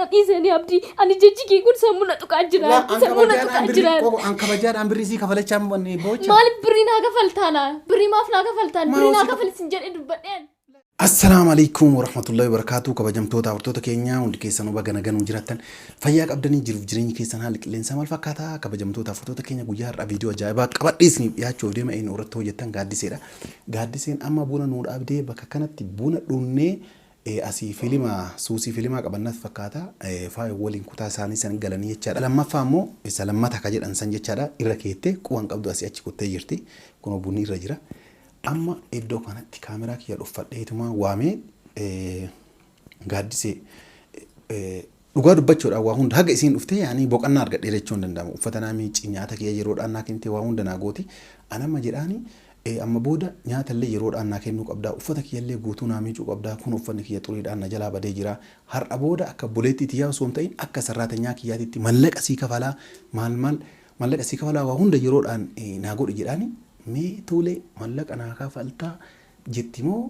نقيسني أبدي أنا جيجي كون سمونا تكاجرا سمونا تكاجرا أنك بجار أمبريزي كفلة كم بني بوجه مالك برينا كفلتانا بري ما فينا كفلتان برينا كفل سنجر إدبنين السلام عليكم ورحمة الله وبركاته كبجمتوتا ورتوتا كينيا وندكيسانو بغنغن جراتن فياك أبدني جروف جريني كيسان هالك لينسا مالفكاتا كبجمتوتا ورتوتا كينيا غويار فيديو جايبا قبديسني ياچو ديما اين اورتو جتان غاديسيدا غاديسين اما بونا نور ابدي بكا كانت بونا دوني اسي فيلما سوسي فيلما قبنات فكاتا فاي ولين كوتا ساني سن غلاني يچادا لما فامو سلامتا كاجد انسان يچادا إركيتي كوان قبدو اسي اچ كوتي يرتي كونو بوني رجرا amma iddoo kanatti kaameraa kiyya dhuffadheetuma waamee gaaddisee dhugaa dubbachuudhaan waa hunda haga isiin dhuftee yaani boqonnaa argadhee jechuun danda'ama uffata naa miicii nyaata kiyya yeroodhaan naa kennite waa hunda naa gooti anamma jedhaani amma booda nyaata illee yeroodhaan naa kennuu qabdaa uffata kiyya illee guutuu naa miicuu qabdaa kun uffanni kiyya xuriidhaan na jalaa badee jira har'a booda akka buleettiitti yaa osoo hin ta'in akka sarraatanyaa kiyyaatitti mallaqa sii kafalaa mallaqa sii kafalaa waa hunda yeroodhaan naa godhi jedhaani mee tole mallaqa naa kafaltaa jettimoo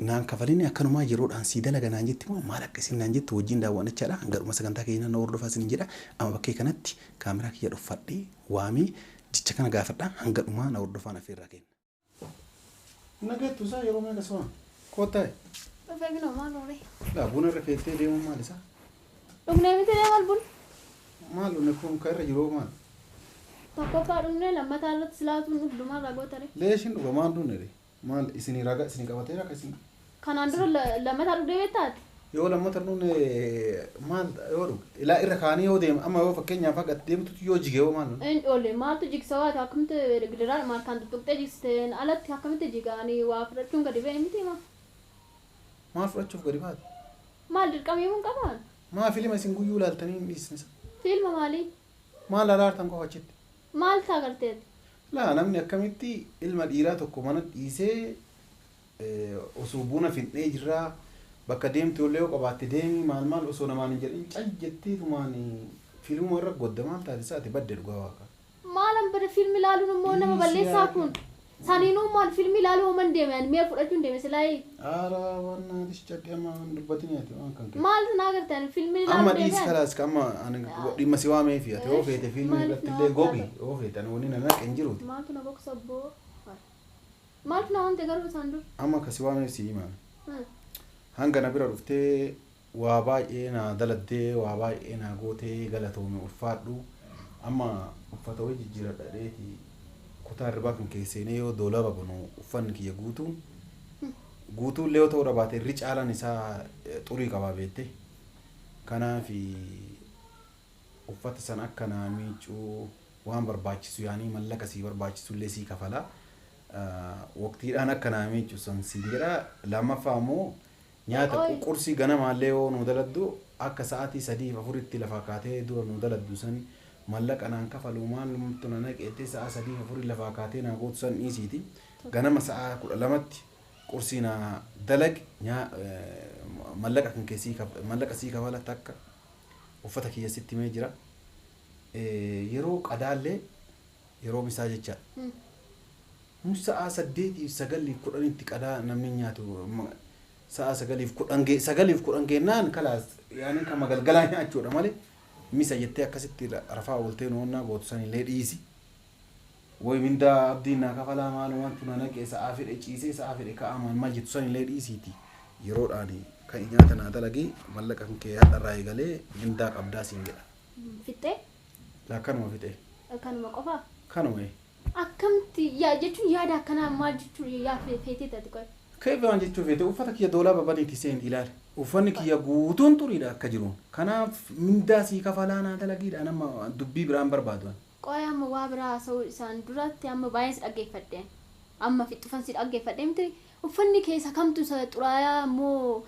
naan kafalini akkanumaa yeroodhaan sii dalaga naan jettimoo maal akkasiin naan jettu wajjin daawwannachaadha garuma sagantaa keenya na hordofaa sin jedha amma bakkee kanatti kaameraa kiyya dhuffadhee waamee jecha kana gaafadha hanga dhumaa na hordofaan afeerraa kenna. Nageettu isaa yeroo meeqa soo kootaa? Fayyina maal oole? Laa buna irra feettee deemuun maal isaa? Dhugnee miti deemal bun? Maal dhugne kun kan irra jiroo maal? Tokkoffaa dhugnee lammataa irratti silaatuun dhugdumaa ragootare. Leeshin dhuga maal dhugne maal isinii raga isinii qabateera akkasiin? Kanaan dura lammataa dhugdee beektaati? Yoo lammata dhugne maal yoo dhuge ilaa irra kaanii yoo deema amma yoo fakkeenyaaf akka deemtutu yoo jige yoo maal dhugne? Inni oole maaltu jigsa waati akkamitti gidiraan maal kan tuttuqxee jigsteen alatti akkamitti jigaanii waa fudhachuun gadi ba'e miti maa? Maal fudhachuuf gadi baate? Maal dirqamiimuun qabaan? Maa fiilima isin guyyuu ilaaltanii hin dhiisnisa? Fiilma maalii? Maal alaartan qofa achitti? Maal ta'a garteeti? Laa namni akkamitti ilma dhiiraa tokko mana dhiisee osoo buna fixnee jirraa bakka deemtu illee yoo qabaatte deemi maal osoo namaan hin jedhin cajjettiitumaan fiilmuma irra godda maal taate isaati badde dhugaa waaqa. Maalan bada fiilmi ilaaluun immoo nama balleessaa kun saniinuu maal fiilmi ilaaluu homan deeman mee fudhachuun deeme silaayii. Aaraa wannaatis cadde amma dubbatin yaate waan kan ta'e. Maal tanaa gartaan fiilmi ilaaluu amma dhiis kalaas amma dhimma si waamee fi ati yoo feete fiilmi irratti illee gogi yoo feetan wanni na naqe hin jiruuti. Maaltu na boksa boo maaltu na wante garuu isaan dur. Amma kasi waamee si himaa. Hanga na bira dhuftee waa baay'ee na daladdee waa baay'ee na gootee galatoome ulfaadhu amma uffata wayii jijjiiradhaadheeti kutaa hirribaa kan keesseenee yoo doolaba bunu uffanni kiyya guutuu illee yoo ta'uu dhabaate irri caalaan isaa xurii qabaa beette kanaaf uffata san akka naa miicuu waan barbaachisu yaanii mallaqa sii barbaachisu illee sii kafala waqtiidhaan akka naa miicuu san siin jedha lammaffaa immoo nyaata qursii ganamaallee yoo nu daladdu akka sa'aatii 3-4tti lafa kaatee dura nu daladdu san mallaqa naan kafalu maal numtu na naqeettee sa'a 3-4 lafa kaatee naa gootu san dhiisiiti ganama sa'a 12tti qursii na dalag mallaqa kan keessii mallaqa sii kafala takka uffata kiyya sitti mee jira yeroo qadaallee yeroo misaa jecha sa'a 8-9-10tti qadaa namni nyaatu sa'a 9-10 kennaan kalaas yaani kan magalgalaa nyaachuudha malee misa jettee akkasitti rafaa ooltee noonnaa gootu san illee dhiisi. Way mindaa abdiin naa kafalaa maal wantu na naqee sa'a fedhe ciisee sa'a fedhe ka'amaan maal jettu san illee dhiisiiti yeroodhaan kan nyaata naa dalagee mallaqa kan kee hadharraa eegalee mindaa qabdaa siin jedha. Fixee? Kanuma fixee. Kanuma qofaa? Kanuma. Akkamitti jechuun yaada akkanaa maal jechuun yaa feetee taate qoy? Keef waan jechuun feete uffata kiyya doolaa babaniiti seen ilaale. Uffanni kiyya guutuun xuriidha akka jiruun. Kanaaf mindaa sii kafalaa naa dalagiidha nama dubbii biraan barbaadu. Qoy amma waa biraa haasa'uu isaan duratti amma baay'een si dhaggeeffadheen. Amma fixxufan si dhaggeeffadheen miti uffanni keessa kamtu xuraayaa immoo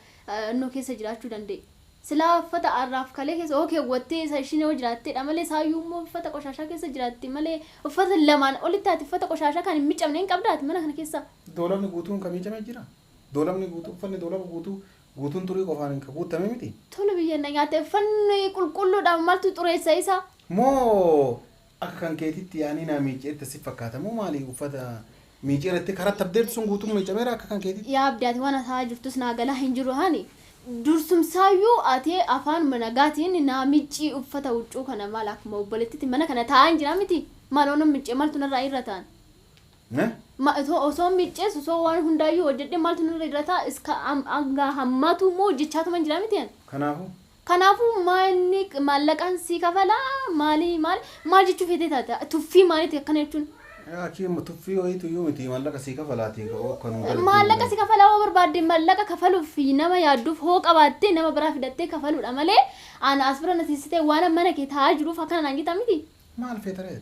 innoo keessa jiraachuu danda'e. Silaa uffata arraaf kalee keessa oo keewwattee isa isheen yoo jiraatteedha malee saayyuu immoo uffata qoshaashaa keessa jiraatti malee uffata lamaan olitti taate uffata qoshaashaa kan hin miicamne hin qabdaati mana kana keessa. Doolabni guutuun kan miicamee jira. Doolabni guutuu uffanni doolaba guutuun xurii qofaan hin guutame miti. Tola biyya na nyaate uffanni qulqulluudhaan maaltu xureessa isa? Moo akka kan keetitti yaanii naa miiceetti si fakkaata moo maali uffata miiceeratti karaa tabdeetti sun guutuun miicameera akka kan keetitti? Yaa abdaati waan hasaa jirtus naa galaa hin jiru hani. dursumsaayyuu ati afaan managaatiin namichi uffata huccuu kana maal akkuma obboleettiitti mana kana taa'an jira miti maaloo nama miccee maaltu narraa irra ta'an. Osoo miccees osoo waan hundaayyuu hojjedhe maaltu narra irra ta'a iska hammaatu immoo hojjechaatuma jira miti. Kanaafuu maanni maallaqaan sii kafalaa maal jechuu feetee taata tuffii maaliiti akkana jechuun. Akiin tuffii wayiitu yoo miti maallaqa sii kafalaati maallaqa sii kafalaa hoo barbaadde maallaqa kafaluuf nama yaadduuf hoo qabaattee nama biraa fidattee kafaluudha malee ana as bira nasiisitee waan mana kee taa'aa jiruuf akkana naan jetta miti. Maal feetaree?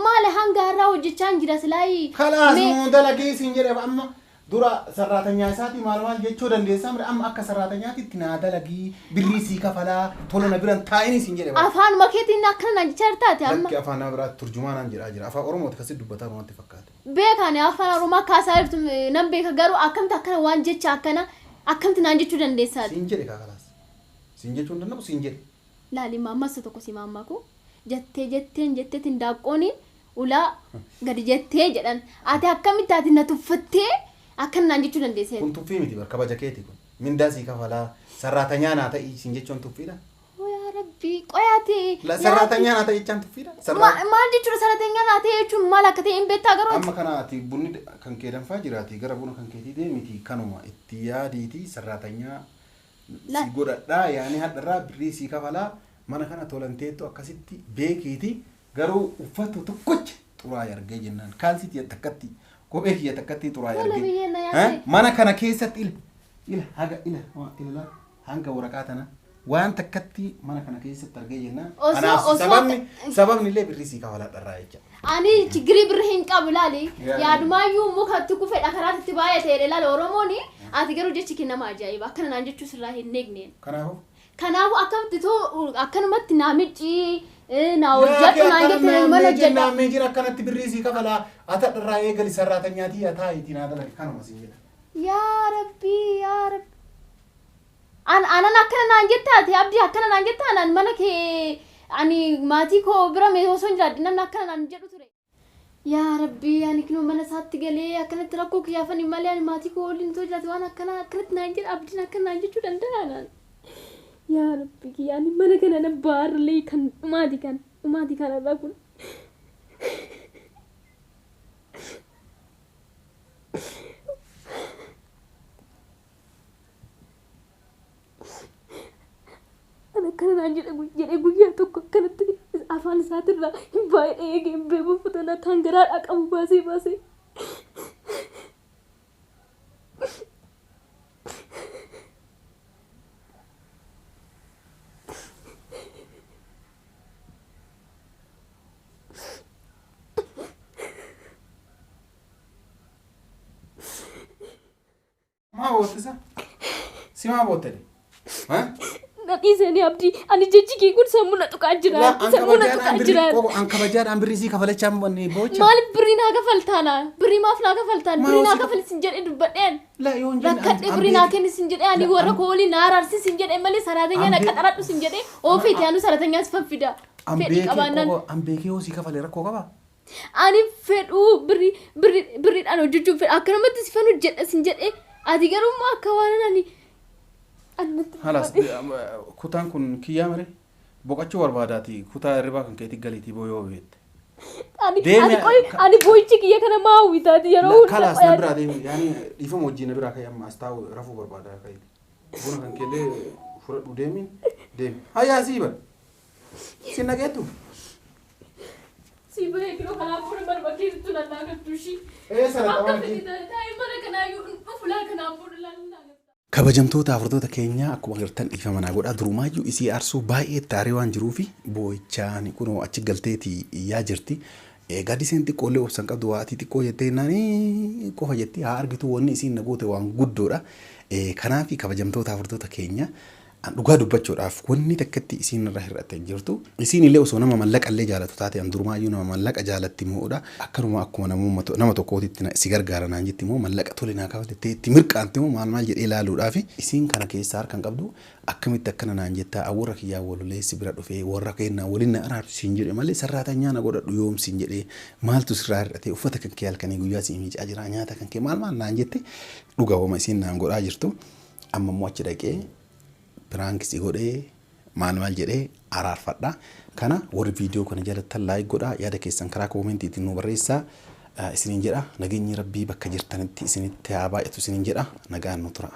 Maal hanga har'aa hojjechaa hin jira silaayi. Kalaas nuu dalagee siin jedhe amma dura sarraatanyaa isaati maal jechuu dandeessaa amma akka sarraatanyaatitti naa dalagii birrii sii kafalaa tola na biran taa'inii siin jedhe. Afaan makeetiin akkana naan jechaa jirtaati amma. Lakki afaan nama biraa turjumaanaan jedhaa afaan oromooti kasi dubbataa wanti fakkaate. Beekani afaan oromoo kaasaa jirtu nan beeka garuu akkamti akkana waan jecha akkana akkamti naan jechuu dandeessaati. Siin jedhe kaakalaas. Siin jechuu hin danda'u siin jedhe. Laali maammas tokko si maammaku jetteetiin daaqqooniin ulaa gadi jettee jedhan ati akkamitti ati na tuffattee akkana naan jechuu dandeesseeti. Kun tuffii miti barka kabaja keeti kun mindaa sii kafalaa sarraatanyaa naa ta'ii siin jechuun tuffiidha. Yaa rabbi qoyaati. Sarraatanyaa naa ta'ii jechaan tuffiidha. Maal jechuudha sarraatanyaa naa ta'ee jechuun maal akka ta'e hin beektaa garuu. Amma kana ati bunni kan kee danfaa jiraati gara buna kan keetii deemiti kanuma itti yaadiiti sarraatanyaa si godhadhaa yaani hadharraa birrii sii kafalaa mana kana tolanteettu akkasitti beekiiti garuu uffatu tokkocha xuraa'ee argee jennaan kaalsiiti takkatti kophee kiyya takkatti xuraa'ee argee mana kana keessatti ila hanga waraqaa tana waan takkatti mana kana keessatti argee jennaan anaaf sababni illee birrii sii kafalaa dharraa jecha. Ani chigiri birrii hin qabu laali yaadumayyuu mukatti kufedha karaatti baay'atee ilaala oromooni ati garuu jechi kennama ajaa'iba akkana naan jechuu sirraa hin eegneen. Kanaafuu akkamitti too akkanumatti naamichi naa hojjedhu naan jettee mana hojjedha. Naamee jira akkanatti birrii sii kafalaa ata dharraa eegali sarraatanyaatii ataa itti naa dalage kanuma siin jedha. Yaa rabbi. Anan akkana naan jettaati abdii akkana naan jettaa mana kee ani maatii koo bira mee osoo hin jiraadhi namni akkana naan jedhu ture. Yaa rabbi ani kinoo mana isaatti galee akkanatti rakkoo kiyyaafani malee ani maatii koo waliin osoo jiraate waan akkanatti naan jedha abdiin akkana naan jechuu danda'a naan. Yaa rabbi kiyyaani mana kana na baarlee kan dhumaati kan irraa kun. Kana naan jedhee guyyaa tokko akkanatti afaan isaatirraa baay'ee eegeen beeku fudhana kan garaadhaa qabu baasee. Maa bootisa? Si maa bootani? Iseni abdi ani jechi kun sammuu na tuqaa jira. An kabajaadhaan birrii sii kafalachaa manni boocha. Maal birrii naa kafaltaana? Birrii maaf naa kafaltaan? Birrii naa kafalsin jedhee dubbadheen. Rakkadhee birrii naa kennisin jedhee ani warra koo waliin naa araarsisin jedhee malee saraatanyaa na qaxaradhu sin jedhee ofiiti anu saraatanyaa si faffida. An beekee hoo sii kafalee rakkoo qaba? Ani fedhuu birriidhaan hojjechuuf fedha akkanumatti si fanu jedha sin jedhee ati garuu akka waan ani. Halas kutaan kun kiyyaa malee boqachuu barbaadaati kutaa hirribaa kan keetti galiitii booyoo beekte. Ani boo'ichi kiyya kana maa hawwitaati yeroo hundaa. Kalaas na biraa deemi yaani dhiifama wajjin na biraa ka'e amma as taa'u rafuu barbaadaa ka'e. Buna kan keellee fudhadhu deemi. Hayyaa sii bal. Si nageetu. Si bahe kiroo kanaaf fuudhan barbaachisu lallaa gattuushi. Sana qabaati. Mana kanaayyuu dhufulaa kanaaf fuudhan lallaa. Kabajamtoota afurtoota keenyaa akkuma agartan dhiifama naa godhaa durumaayyuu isii aarsuu baay'ee taaree waan jiruufi boo'ichaan kunoo achi galteetii iyyaa jirti. Gaaddiseen xiqqoollee obsan qabdu waa ati xiqqoo jettee naanii qofa jetti haa argitu wanni isiin na goote waan guddoodha. Kanaaf kabajamtoota afurtoota keenya dhugaa dubbachuudhaaf wanni takkatti isiin irraa hir'attee jirtu. Isiin illee osoo nama mallaqa illee jaalatu taate an durumaayyuu nama mallaqa jaalatti moodha. Akkanuma akkuma nama tokkootitti si gargaara naan jetti moo mallaqa tole naa kafalettee itti mirqaante moo maal jedhee ilaaluudhaaf isiin kana keessaa harkan qabdu akkamitti akkana naan jettaa awwarra kiyyaa walulee si bira dhufee warra kennaa waliin na araartu siin jedhe malee sarraatanyaa na godhadhu yoom siin jedhee maaltu sirraa hir'ate uffata kan kee halkanii guyyaa si miicaa jira nyaata kan kee maal naan jette dhugaa wama isiin naan godhaa jirtu amma immoo achi dhaqee piraankisii godhee maal jedhee araarfadha. Kana warri viidiyoo kana jalatti laayik godhaa yaada keessan karaa koomentiitiin nu barreessaa. Isiniin jedha nageenyi rabbii bakka jirtanitti isinitti haa baay'atu isiniin jedha nagaan nu tura.